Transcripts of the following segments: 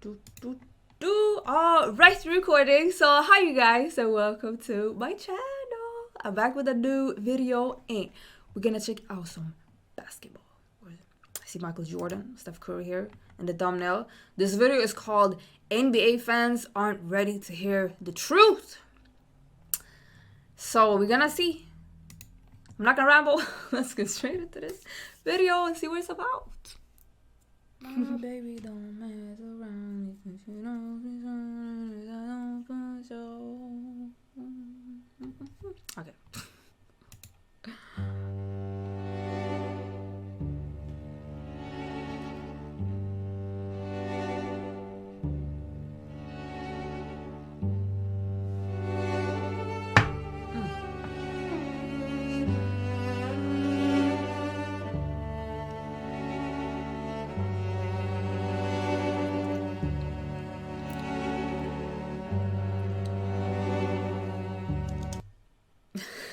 All right, recording. So hi you guys and welcome to my channel. I'm back with a new video and we're gonna check out some basketball. I see Michael Jordan, Steph Curry here in the thumbnail. This video is called NBA Fans Aren't Ready to Hear the Truth. So we're gonna see. I'm not gonna ramble. Let's get straight into this video and see what it's about. My baby don't mess around if she knows okay.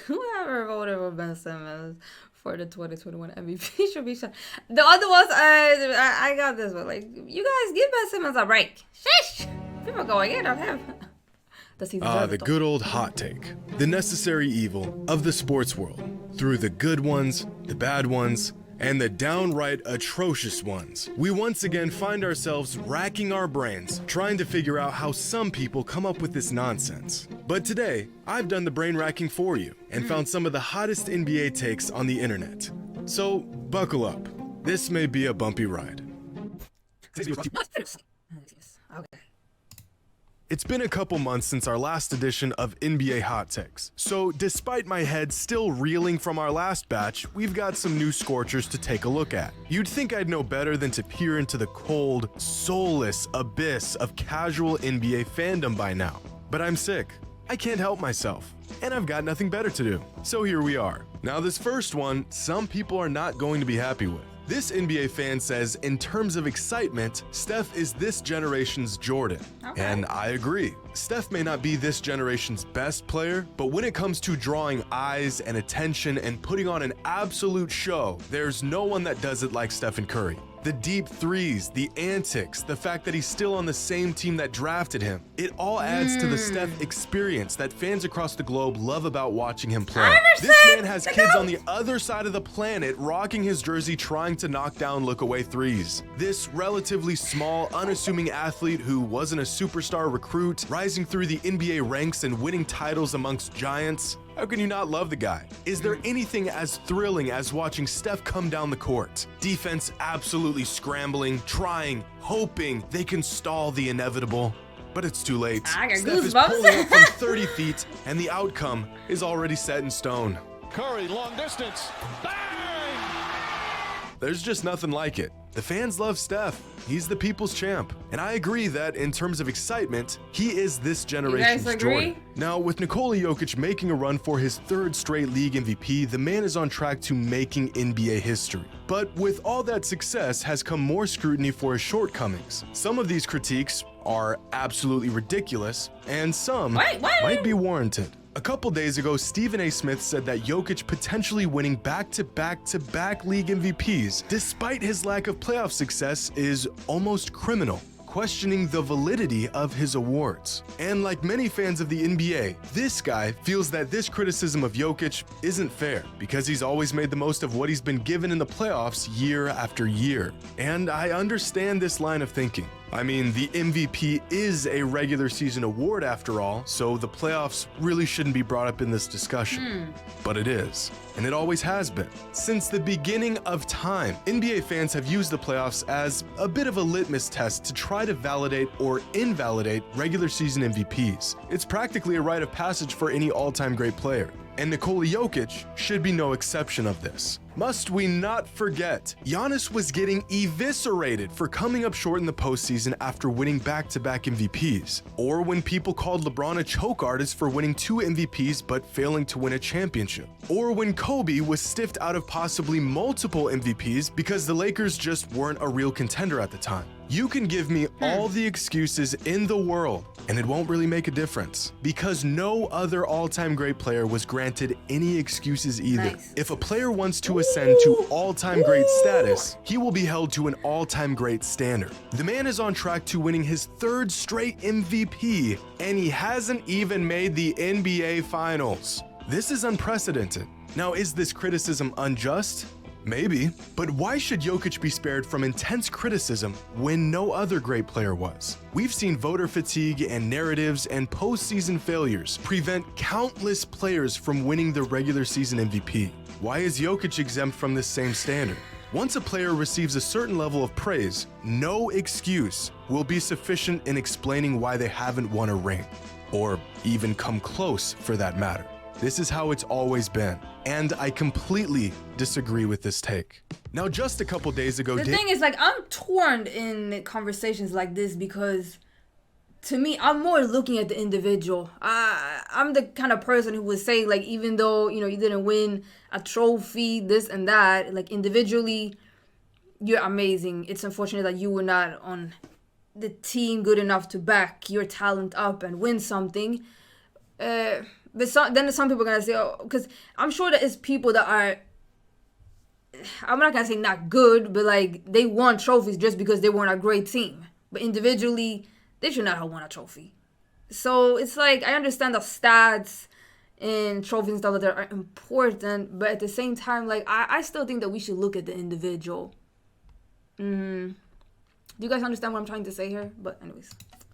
Whoever voted for Ben Simmons for the 2021 MVP should be shot. The other ones, I got this one. Like, you guys give Ben Simmons a break. Sheesh! People going in on him. The good old hot take. The necessary evil of the sports world. Through the good ones, the bad ones, and the downright atrocious ones. We once again find ourselves racking our brains, trying to figure out how some people come up with this nonsense. But today, I've done the brain racking for you and found some of the hottest NBA takes on the internet. So, buckle up. This may be a bumpy ride. Okay. It's been a couple months since our last edition of NBA Hot Takes, so despite my head still reeling from our last batch, we've got some new scorchers to take a look at. You'd think I'd know better than to peer into the cold, soulless abyss of casual NBA fandom by now. But I'm sick. I can't help myself, and I've got nothing better to do. So here we are. Now this first one, some people are not going to be happy with. This NBA fan says, in terms of excitement, Steph is this generation's Jordan. Okay. And I agree. Steph may not be this generation's best player, but when it comes to drawing eyes and attention and putting on an absolute show, there's no one that does it like Stephen Curry. The deep threes, the antics, the fact that he's still on the same team that drafted him. It all adds to the Steph experience that fans across the globe love about watching him play. This man has kids on the other side of the planet rocking his jersey trying to knock down look-away threes. This relatively small, unassuming athlete who wasn't a superstar recruit, rising through the NBA ranks and winning titles amongst giants. How can you not love the guy? Is there anything as thrilling as watching Steph come down the court? Defense absolutely scrambling, trying, hoping they can stall the inevitable. But it's too late. Steph is pulling up from 30 feet, and the outcome is already set in stone. Curry, long distance. Bang! There's just nothing like it. The fans love Steph. He's the people's champ. And I agree that in terms of excitement, he is this generation's Jordan. Now, with Nikola Jokic making a run for his third straight league MVP, the man is on track to making NBA history. But with all that success has come more scrutiny for his shortcomings. Some of these critiques are absolutely ridiculous, and some might be warranted. A couple days ago, Stephen A. Smith said that Jokic potentially winning back-to-back-to-back league MVPs, despite his lack of playoff success, is almost criminal, questioning the validity of his awards. And like many fans of the NBA, this guy feels that this criticism of Jokic isn't fair because he's always made the most of what he's been given in the playoffs year after year. And I understand this line of thinking. I mean, the MVP is a regular season award after all, so the playoffs really shouldn't be brought up in this discussion. But it is, and it always has been. Since the beginning of time, NBA fans have used the playoffs as a bit of a litmus test to try to validate or invalidate regular season MVPs. It's practically a rite of passage for any all-time great player. And Nikola Jokic should be no exception of this. Must we not forget, Giannis was getting eviscerated for coming up short in the postseason after winning back-to-back MVPs, or when people called LeBron a choke artist for winning 2 MVPs but failing to win a championship, or when Kobe was stiffed out of possibly multiple MVPs because the Lakers just weren't a real contender at the time. You can give me all the excuses in the world, and it won't really make a difference because no other all-time great player was granted any excuses either. Nice. If a player wants to ascend to all-time great status, he will be held to an all-time great standard. The man is on track to winning his 3rd straight MVP, and he hasn't even made the NBA Finals. This is unprecedented. Now, is this criticism unjust? Maybe, but why should Jokic be spared from intense criticism when no other great player was? We've seen voter fatigue and narratives and postseason failures prevent countless players from winning the regular season MVP. Why is Jokic exempt from this same standard? Once a player receives a certain level of praise, no excuse will be sufficient in explaining why they haven't won a ring, or even come close for that matter. This is how it's always been, and I completely disagree with this take. Now, just a couple days ago, the thing is, like, I'm torn in conversations like this because, to me, I'm more looking at the individual. I'm the kind of person who would say, like, even though, you know, you didn't win a trophy, this and that, like, individually, you're amazing. It's unfortunate that you were not on the team good enough to back your talent up and win something. But then some people are going to say, oh, because I'm sure there is people that are, I'm not going to say not good, but like they won trophies just because they weren't a great team. But individually, they should not have won a trophy. So it's like, I understand the stats and trophies and stuff that are important, but at the same time, like I still think that we should look at the individual. Do you guys understand what I'm trying to say here? But anyways.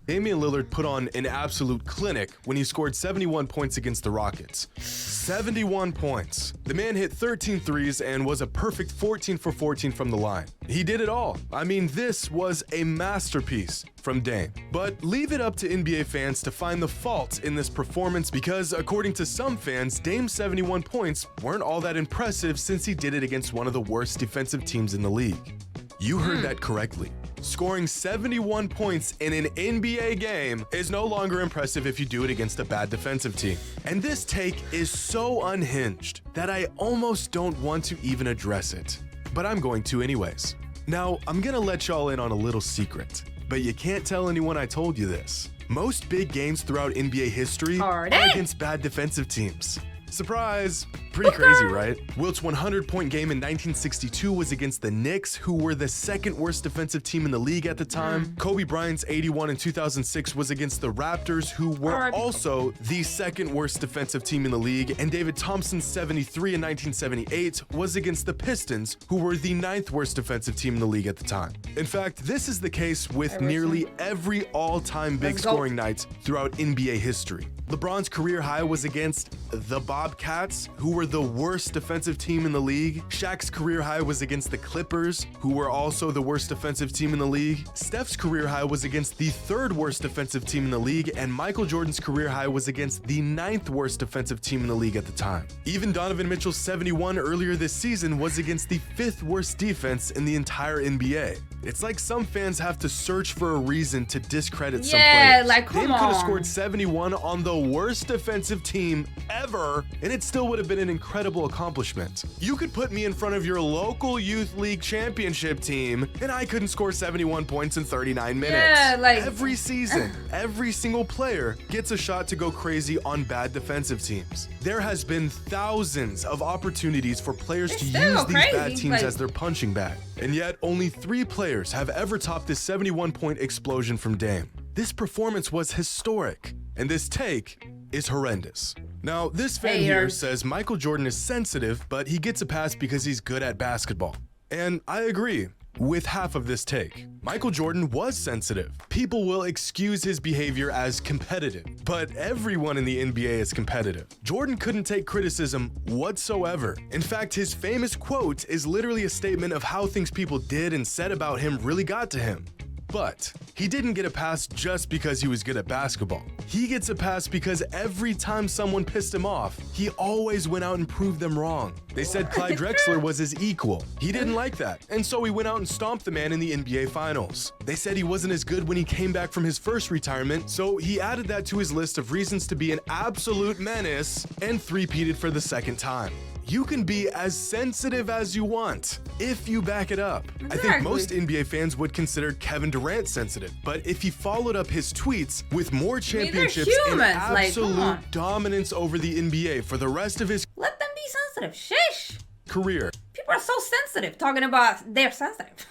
Damian Lillard put on an absolute clinic when he scored 71 points against the Rockets. 71 points. The man hit 13 threes and was a perfect 14 for 14 from the line. He did it all. I mean, this was a masterpiece from Dame. But leave it up to NBA fans to find the fault in this performance because, according to some fans, Dame's 71 points weren't all that impressive since he did it against one of the worst defensive teams in the league. You heard that correctly. Scoring 71 points in an NBA game is no longer impressive if you do it against a bad defensive team. And this take is so unhinged that I almost don't want to even address it. But I'm going to anyways. Now, I'm gonna let y'all in on a little secret, but you can't tell anyone I told you this. Most big games throughout NBA history are against bad defensive teams. Surprise! Pretty crazy, right? Wilt's 100-point game in 1962 was against the Knicks, who were the 2nd worst defensive team in the league at the time. Kobe Bryant's 81 in 2006 was against the Raptors, who were also the 2nd worst defensive team in the league. And David Thompson's 73 in 1978 was against the Pistons, who were the 9th worst defensive team in the league at the time. In fact, this is the case with nearly every all-time big scoring night throughout NBA history. LeBron's career high was against the Bobcats, who were the worst defensive team in the league. Shaq's career high was against the Clippers, who were also the worst defensive team in the league. Steph's career high was against the 3rd worst defensive team in the league, and Michael Jordan's career high was against the 9th worst defensive team in the league at the time. Even Donovan Mitchell's 71 earlier this season was against the 5th worst defense in the entire NBA. It's like some fans have to search for a reason to discredit some players. Like, come on. Dame could have scored 71 on the worst defensive team ever, and it still would have been an incredible accomplishment. You could put me in front of your local youth league championship team, and I couldn't score 71 points in 39 minutes. Yeah, like every season, every single player gets a shot to go crazy on bad defensive teams. There has been thousands of opportunities for players to use these bad teams as their punching bag, and yet only 3 players have ever topped this 71-point explosion from Dame. This performance was historic, and this take is horrendous. Now, this fan here says Michael Jordan is sensitive, but he gets a pass because he's good at basketball. And I agree with half of this take. Michael Jordan was sensitive. People will excuse his behavior as competitive, but everyone in the NBA is competitive. Jordan couldn't take criticism whatsoever. In fact, his famous quote is literally a statement of how things people did and said about him really got to him. But he didn't get a pass just because he was good at basketball. He gets a pass because every time someone pissed him off, he always went out and proved them wrong. They said Clyde Drexler was his equal. He didn't like that, and so he went out and stomped the man in the NBA Finals. They said he wasn't as good when he came back from his first retirement, so he added that to his list of reasons to be an absolute menace and three-peated for the 2nd time. you can be as sensitive as you want if you back it up. Exactly. I think most NBA fans would consider Kevin Durant sensitive, but if he followed up his tweets with more championships and absolute dominance over the NBA for the rest of his let them be sensitive. Shish. Career. People are so sensitive talking about they're sensitive.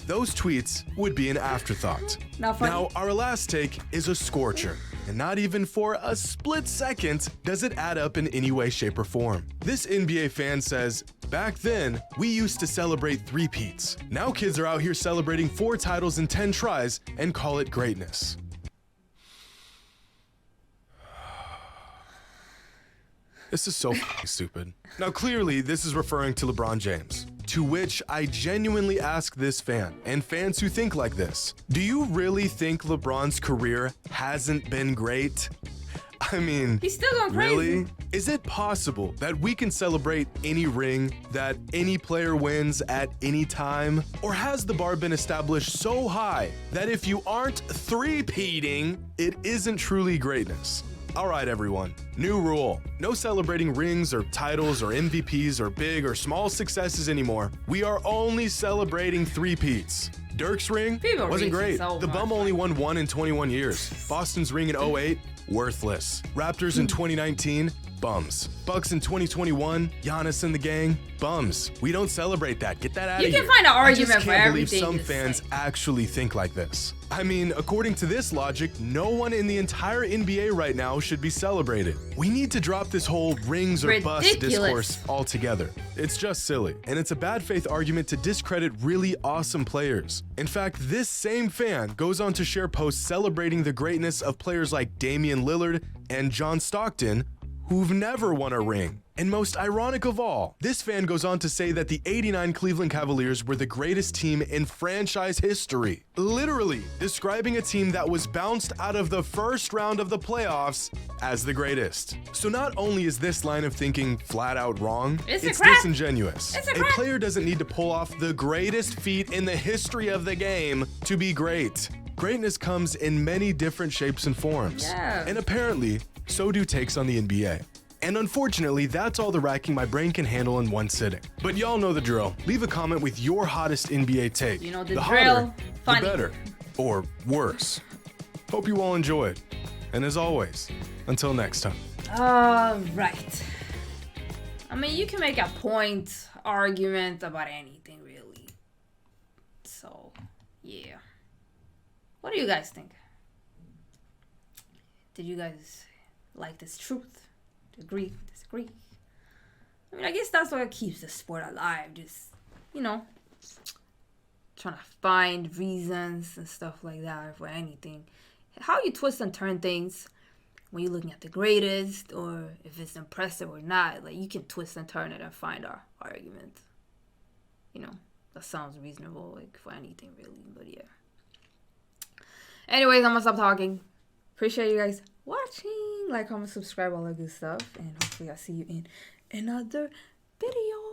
Those tweets would be an afterthought. Not funny. Now, our last take is a scorcher. And not even for a split second does it add up in any way, shape, or form. This NBA fan says, back then, we used to celebrate three-peats. Now kids are out here celebrating 4 titles in 10 tries and call it greatness. This is so stupid. Now, clearly, this is referring to LeBron James. To which I genuinely ask this fan, and fans who think like this, do you really think LeBron's career hasn't been great? I mean, he's still going crazy. Really? Is it possible that we can celebrate any ring that any player wins at any time? Or has the bar been established so high that if you aren't three-peating, it isn't truly greatness? All right, everyone, new rule. No celebrating rings or titles or MVPs or big or small successes anymore. We are only celebrating three-peats. Dirk's ring wasn't great. The bum only won 1 in 21 years. Boston's ring in 08, worthless. Raptors in 2019, bums. Bucks in 2021, Giannis and the gang, bums. We don't celebrate that. Get that out of here. You can find an argument for everything. I just can't believe some fans actually think like this. I mean, according to this logic, no one in the entire NBA right now should be celebrated. We need to drop this whole rings or bust discourse altogether. It's just silly, and it's a bad faith argument to discredit really awesome players. In fact, this same fan goes on to share posts celebrating the greatness of players like Damian Lillard and John Stockton, who've never won a ring. And most ironic of all, this fan goes on to say that the '89 Cleveland Cavaliers were the greatest team in franchise history, literally describing a team that was bounced out of the first round of the playoffs as the greatest. So not only is this line of thinking flat out wrong, it's disingenuous. A player doesn't need to pull off the greatest feat in the history of the game to be great. Greatness comes in many different shapes and forms. And apparently, so do takes on the NBA. And unfortunately, that's all the racking my brain can handle in one sitting. But y'all know the drill. Leave a comment with your hottest NBA take. You know the drill. The better. Or worse. Hope you all enjoyed. And as always, until next time. Right. I mean, you can make a point argument about anything, really. So, yeah. What do you guys think? Did you guys like this truth? Agree, disagree? I mean, I guess that's what keeps the sport alive. Just, you know, trying to find reasons and stuff like that for anything. How you twist and turn things when you're looking at the greatest, or if it's impressive or not. Like, you can twist and turn it and find our argument. You know, that sounds reasonable, like, for anything, really. But, yeah. Anyways, I'm gonna stop talking. Appreciate you guys watching. Like, comment, subscribe, all that good stuff. And hopefully I'll see you in another video.